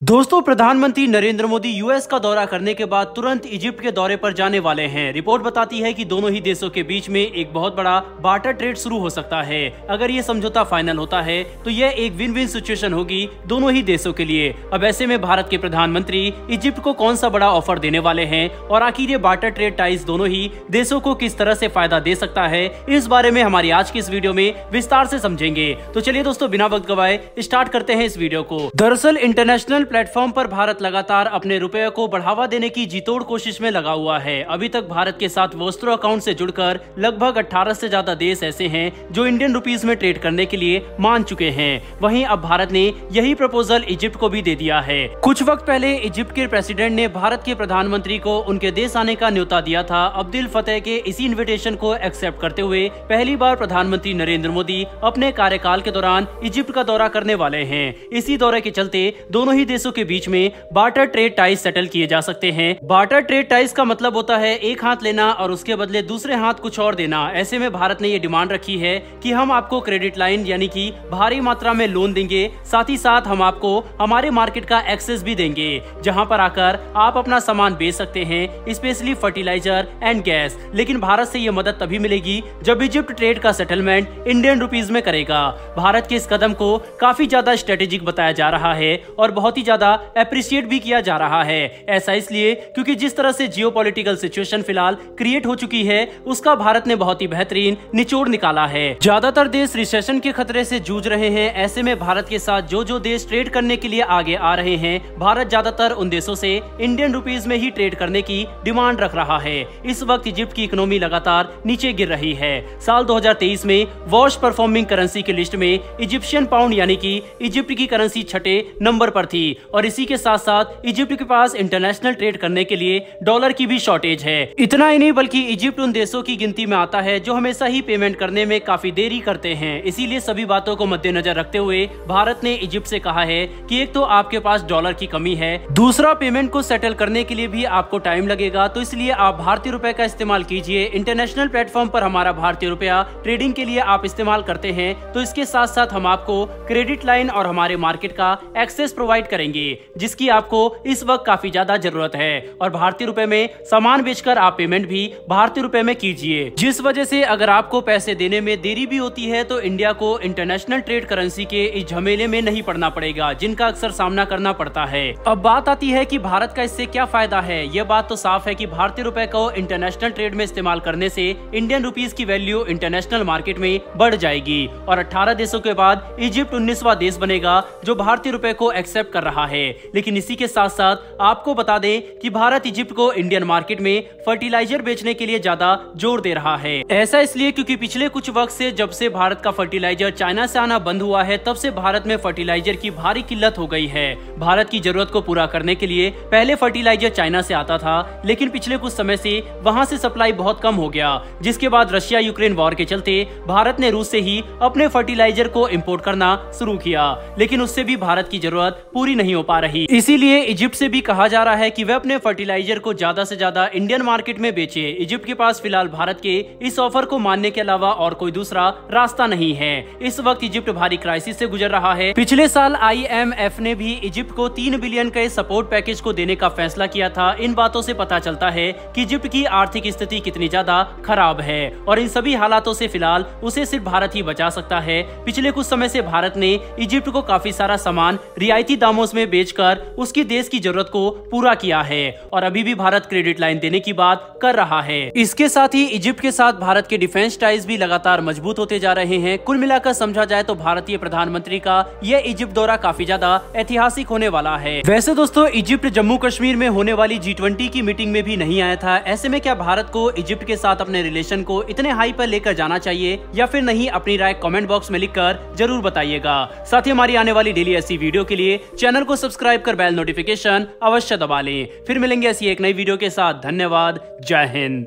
दोस्तों, प्रधानमंत्री नरेंद्र मोदी यूएस का दौरा करने के बाद तुरंत इजिप्ट के दौरे पर जाने वाले हैं। रिपोर्ट बताती है कि दोनों ही देशों के बीच में एक बहुत बड़ा बार्टर ट्रेड शुरू हो सकता है। अगर ये समझौता फाइनल होता है तो यह एक विन विन सिचुएशन होगी दोनों ही देशों के लिए। अब ऐसे में भारत के प्रधानमंत्री इजिप्ट को कौन सा बड़ा ऑफर देने वाले हैं और आखिर ये बार्टर ट्रेड टाइज दोनों ही देशों को किस तरह से फायदा दे सकता है, इस बारे में हमारी आज की इस वीडियो में विस्तार से समझेंगे। तो चलिए दोस्तों, बिना वक्त गवाए स्टार्ट करते हैं इस वीडियो को। दरअसल इंटरनेशनल प्लेटफॉर्म पर भारत लगातार अपने रुपये को बढ़ावा देने की जीतोड़ कोशिश में लगा हुआ है। अभी तक भारत के साथ वोस्ट्रो अकाउंट से जुड़कर लगभग 18 से ज्यादा देश ऐसे हैं जो इंडियन रुपीस में ट्रेड करने के लिए मान चुके हैं। वहीं अब भारत ने यही प्रपोजल इजिप्ट को भी दे दिया है। कुछ वक्त पहले इजिप्ट के प्रेसिडेंट ने भारत के प्रधानमंत्री को उनके देश आने का न्योता दिया था। अब्दुल फतेह के इसी इन्विटेशन को एक्सेप्ट करते हुए पहली बार प्रधानमंत्री नरेंद्र मोदी अपने कार्यकाल के दौरान इजिप्ट का दौरा करने वाले हैं। इसी दौरे के चलते दोनों ही देशों के बीच में बार्टर ट्रेड टाइज सेटल किए जा सकते हैं। बार्टर ट्रेड टाइज का मतलब होता है एक हाथ लेना और उसके बदले दूसरे हाथ कुछ और देना। ऐसे में भारत ने ये डिमांड रखी है कि हम आपको क्रेडिट लाइन यानी कि भारी मात्रा में लोन देंगे, साथ ही साथ हम आपको हमारे मार्केट का एक्सेस भी देंगे, जहां पर आकर आप अपना सामान बेच सकते हैं, स्पेशली फर्टिलाइजर एंड गैस। लेकिन भारत से ये मदद तभी मिलेगी जब इजिप्ट ट्रेड का सेटलमेंट इंडियन रुपीज में करेगा। भारत के इस कदम को काफी ज्यादा स्ट्रेटेजिक बताया जा रहा है और बहुत ही ज्यादा अप्रिशिएट भी किया जा रहा है। ऐसा इसलिए क्योंकि जिस तरह से जियोपॉलिटिकल सिचुएशन फिलहाल क्रिएट हो चुकी है उसका भारत ने बहुत ही बेहतरीन निचोड़ निकाला है। ज्यादातर देश रिसेशन के खतरे से जूझ रहे हैं। ऐसे में भारत के साथ जो देश ट्रेड करने के लिए आगे आ रहे हैं, भारत ज्यादातर उन देशों से इंडियन रुपीज में ही ट्रेड करने की डिमांड रख रहा है। इस वक्त इजिप्ट की इकोनॉमी लगातार नीचे गिर रही है। साल 2023 में वर्स्ट परफॉर्मिंग करेंसी की लिस्ट में इजिप्शियन पाउंड यानी कि इजिप्ट की करेंसी 6ठे नंबर पर थी और इसी के साथ साथ इजिप्ट के पास इंटरनेशनल ट्रेड करने के लिए डॉलर की भी शॉर्टेज है। इतना ही नहीं बल्कि इजिप्ट उन देशों की गिनती में आता है जो हमेशा ही पेमेंट करने में काफी देरी करते हैं। इसीलिए सभी बातों को मद्देनजर रखते हुए भारत ने इजिप्ट से कहा है कि एक तो आपके पास डॉलर की कमी है, दूसरा पेमेंट को सेटल करने के लिए भी आपको टाइम लगेगा, तो इसलिए आप भारतीय रुपए का इस्तेमाल कीजिए। इंटरनेशनल प्लेटफॉर्म पर हमारा भारतीय रुपया ट्रेडिंग के लिए आप इस्तेमाल करते हैं, तो इसके साथ साथ हम आपको क्रेडिट लाइन और हमारे मार्केट का एक्सेस प्रोवाइड करेंगे, जिसकी आपको इस वक्त काफी ज्यादा जरूरत है। और भारतीय रुपए में सामान बेचकर आप पेमेंट भी भारतीय रुपए में कीजिए, जिस वजह से अगर आपको पैसे देने में देरी भी होती है तो इंडिया को इंटरनेशनल ट्रेड करेंसी के इस झमेले में नहीं पड़ना पड़ेगा जिनका अक्सर सामना करना पड़ता है। अब बात आती है कि भारत का इससे क्या फायदा है। यह बात तो साफ है कि भारतीय रुपए को इंटरनेशनल ट्रेड में इस्तेमाल करने से इंडियन रुपीज की वैल्यू इंटरनेशनल मार्केट में बढ़ जाएगी और 18 देशों के बाद इजिप्ट 19वां देश बनेगा जो भारतीय रुपए को एक्सेप्ट कर रहा है। लेकिन इसी के साथ साथ आपको बता दें कि भारत इजिप्ट को इंडियन मार्केट में फर्टिलाइजर बेचने के लिए ज्यादा जोर दे रहा है। ऐसा इसलिए क्योंकि पिछले कुछ वक्त से जब से भारत का फर्टिलाइजर चाइना से आना बंद हुआ है, तब से भारत में फर्टिलाइजर की भारी किल्लत हो गई है। भारत की जरूरत को पूरा करने के लिए पहले फर्टिलाइजर चाइना से आता था, लेकिन पिछले कुछ समय से वहां से सप्लाई बहुत कम हो गया, जिसके बाद रशिया यूक्रेन वॉर के चलते भारत ने रूस से ही अपने फर्टिलाइजर को इम्पोर्ट करना शुरू किया, लेकिन उससे भी भारत की जरूरत पूरी नहीं हो पा रही। इसीलिए इजिप्ट से भी कहा जा रहा है कि वे अपने फर्टिलाइजर को ज्यादा से ज्यादा इंडियन मार्केट में बेचे। इजिप्ट के पास फिलहाल भारत के इस ऑफर को मानने के अलावा और कोई दूसरा रास्ता नहीं है। इस वक्त इजिप्ट भारी क्राइसिस से गुजर रहा है। पिछले साल IMF ने भी इजिप्ट को 3 बिलियन के सपोर्ट पैकेज को देने का फैसला किया था। इन बातों से पता चलता है कि इजिप्ट की आर्थिक स्थिति कितनी ज्यादा खराब है और इन सभी हालातों से फिलहाल उसे सिर्फ भारत ही बचा सकता है। पिछले कुछ समय से भारत ने इजिप्ट को काफी सारा सामान रियायती दामों में बेचकर उसकी देश की जरूरत को पूरा किया है और अभी भी भारत क्रेडिट लाइन देने की बात कर रहा है। इसके साथ ही इजिप्ट के साथ भारत के डिफेंस टाइज भी लगातार मजबूत होते जा रहे हैं। कुल मिलाकर समझा जाए तो भारतीय प्रधानमंत्री का यह इजिप्ट दौरा काफी ज्यादा ऐतिहासिक होने वाला है। वैसे दोस्तों, इजिप्ट जम्मू कश्मीर में होने वाली G20 की मीटिंग में भी नहीं आया था। ऐसे में क्या भारत को इजिप्ट के साथ अपने रिलेशन को इतने हाई पर लेकर जाना चाहिए या फिर नहीं? अपनी राय कमेंट बॉक्स में लिखकर जरूर बताइएगा। साथ ही हमारी आने वाली डेली ऐसी वीडियो के लिए चैनल को सब्सक्राइब कर बेल नोटिफिकेशन अवश्य दबा लें। फिर मिलेंगे ऐसी एक नई वीडियो के साथ। धन्यवाद। जय हिंद।